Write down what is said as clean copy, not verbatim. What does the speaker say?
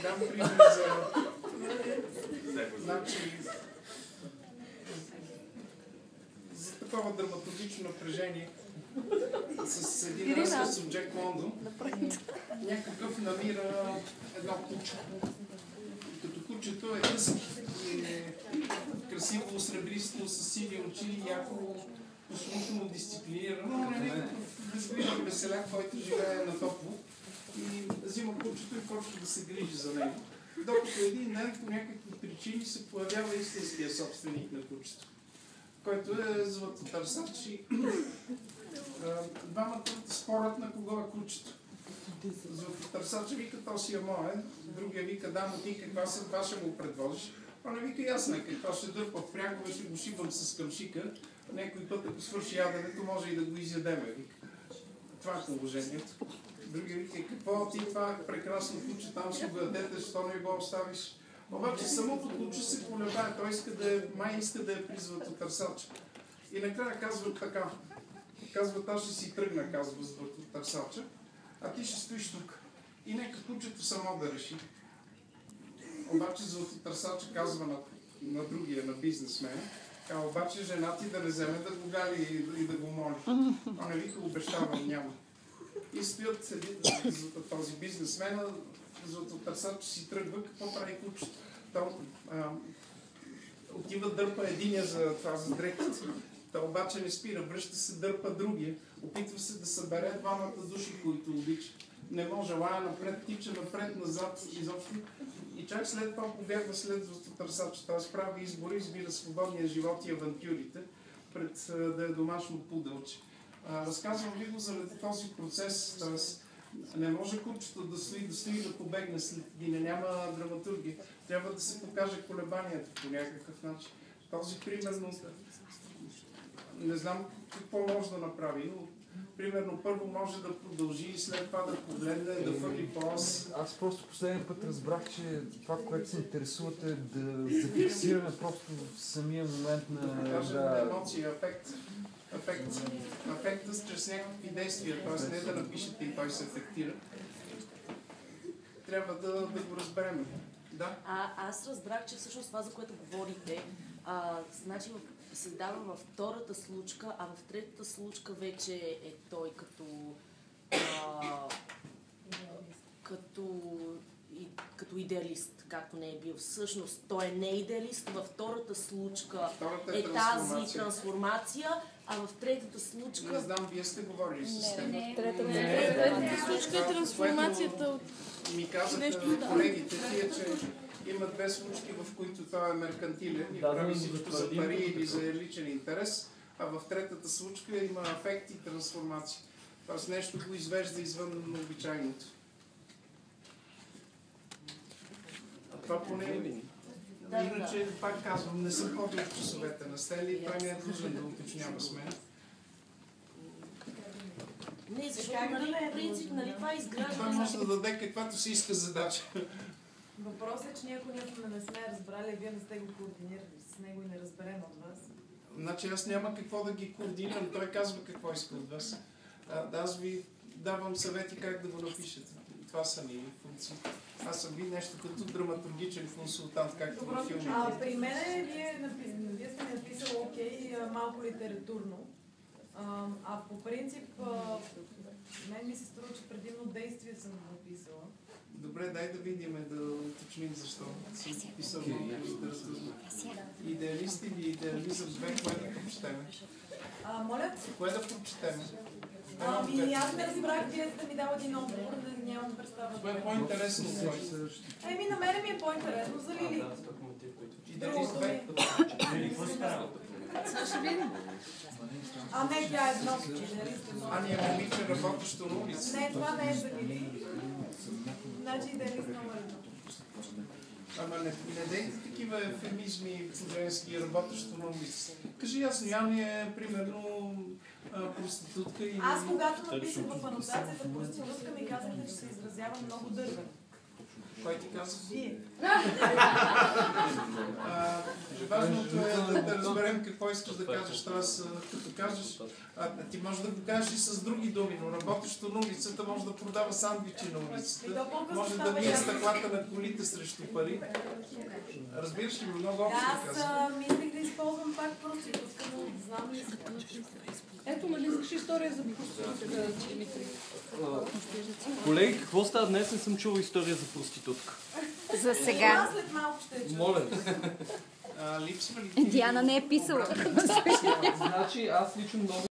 дам пример за такова драматургично напрежение с един разказ от Джек Лондон. Някакъв намира едно куче. Като кучето е късо и красиво, сребристо, с сини очи, яко, послушно, дисциплинирано, безгрижен веселяк, който живее на топло и взима кучето и почва да се грижи за него. Докато един ден по някакви причини се появява истинския собственик на кучето, който е златотърсач и двамата спорят на кого е кучето. Златотърсача вика, то си е мое, другия вика, да, но ти каква съдба ще му предложиш? Он не вика, ясно е каква ще дърпа в прякова, ще го шибам с камшика, някой път, ако свърши яденето, може и да го изядеме, вика. Това е положението. Другия вика, какво ти това прекрасно куче, там си го ядете, защо не го оставиш? Обаче самото куче се колебае, той май иска да е при златотърсача. И накрая казват така, казват, аз ще си тръгна, казва златотърсача, а ти ще стоиш тук. И нека кучето само да реши. Обаче златотърсача казва на другия, на бизнесмена, обаче жена ти да не вземе да го гали и да го моли. А не вика, обещавам, няма. И стоят този бизнесмен, златотърсач си тръгва, какво прави кучето? Отива дърпа единия за това, за дрехите. Та обаче не спира, връща се, дърпа другия. Опитва се да събере двамата души, които обича. Не може, лая напред, тича напред, назад, изобщо. И чак след това побягва след златотърсача. Той прави избори, избира свободния живот и авантюрите, пред да е домашно пуделче. Разказвам ви го заради този процес. Не може кучето да стои да побегне след един. Няма драматургия. Трябва да се покаже колебанието по някакъв начин. Този примерно, не знам какво може да направи, но примерно първо може да продължи и след това да погледне, да фърли пауз. Аз просто последния път разбрах, че това, което се интересувате е да зафиксираме просто в самия момент на... Да покажем емоция, афекта чрез някакви действия, т.е. не да напишете и той се афектира. Трябва да го разберем. Да? Аз разбрах, че всъщност това, за което говорите, значи се дава във втората случка, а в третата случка вече е той като идеалист, както не е бил. Всъщност той е не идеалист, във втората случка е тази трансформация, а в третата случка... Не знам, вие сте говорили с теб. Третата случка е трансформацията от... Ми казаха колегите тия, че има две случки, в които той е меркантилен и прави всичко за пари или за личен интерес, а в третата случка има афект и трансформация. Тоест нещо го извежда извън обичайното. Това поне... Иначе, пак казвам, не съм ходил в часовете на Стели и той не е нужен да уточнява с мен. Не, защото принцип, това изгражда... Това може да даде каквато си иска задача. Въпросът е, че ние ако не сме разбрали, вие не сте го координирали с него и не разберем от вас. Значи аз няма какво да ги координирам, той казва какво иска от вас. Аз ви давам съвети как да го напишете. Това са ми функции. Аз съм ви нещо като драматургичен консултант, както във филмите. При мен вие сте написали окей, малко литературно. По принцип, мен ми се струва, че предимно действие съм написала. Добре, дай да видим, да уточним защо съм писал малко литературно. Идеалист или идеализъм, кое да прочетем? Моля? Кое да прочетем? Аз не разбрах, вие сте ми дал един отговор, нямам представа. Кое е по-интересно? На мене ми е по-интересно за Лили. Идеалист 2. Не, тя е едно. Ние момиче, работещо на улица. Не, това не е за Лили. Значи идеалист номер 1. Не дейте такива ефемизми по-женски, работещо на улица. Кажи ясно, Яни е примерно проститутка и... Аз когато написах в анотацията проститутка ми казахте, че се изразява много дървен. Кой ти каза? Вие. Важното е да разберем какво искаш да кажеш. Тоест, като кажеш, ти можеш да го кажеш и с други думи, но работещо на улицата може да продава сандвичи на улицата, може да мие стъклата на колите срещу пари. Разбираш ли, много общо казвам. Аз мислих да използвам пак проститутка, но знам ли Ето, нали искаш история за проститутка, Димитри? Колеги, какво става днес? Не съм чувал история за проститутка. За сега. Аз след малко ще чуя. Моля. Липсва ли? Диана не е писала. Значи аз лично много